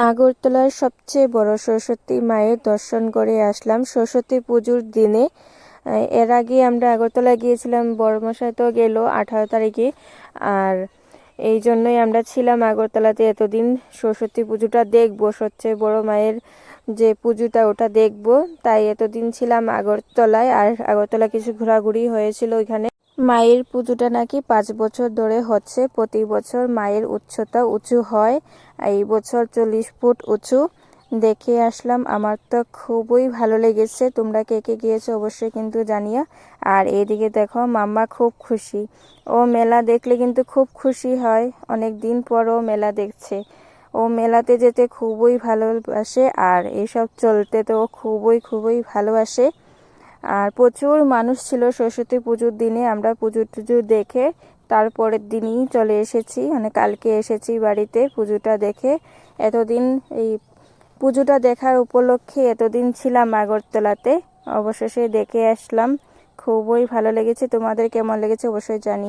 আগরতলার সবচেয়ে বড় সরস্বতী মায়ের দর্শন করে আসলাম সরস্বতী পুজোর দিনে। এর আগে আমরা আগরতলা গিয়েছিলাম, বড়মশাই তো গেল 18 তারিখে। আর এই জন্যই আমরা ছিলাম আগরতলাতে এতদিন, সরস্বতী পুজোটা দেখবো, সবচেয়ে বড় মায়ের যে পুজোটা ওটা দেখবো, তাই এতদিন ছিলাম আগরতলায়। আর আগরতলা কিছু ঘোরাঘুরি হয়েছিল ওইখানে। মায়ের পুজোটা নাকি 5 বছর ধরে হচ্ছে, প্রতি বছর মায়ের উচ্চতা উঁচু হয়। এই বছর 40 ফুট উঁচু। দেখে আসলাম, আমার তো খুবই ভালো লেগেছে। তোমরা কে কে গিয়েছো অবশ্যই কিন্তু জানিও। আর এইদিকে দেখো, মাম্মা খুব খুশি, ও মেলা দেখলে কিন্তু খুব খুশি হয়। অনেক দিন পর ও মেলা দেখছে। ও মেলাতে যেতে খুবই ভালোবাসে, আর এসব চলতে তো ও খুবই খুবই ভালোবাসে। আর প্রচুর মানুষ ছিল সরস্বতী পুজোর দিনে। আমরা পুজো টুজো দেখে তারপরের দিনই চলে এসেছি, মানে কালকে এসেছি বাড়িতে পুজোটা দেখে। এতদিন এই পুজোটা দেখার উপলক্ষে এতদিন ছিলাম আগরতলাতে, অবশেষে দেখে আসলাম। খুবই ভালো লেগেছে। তোমাদের কেমন লেগেছে অবশ্যই জানি।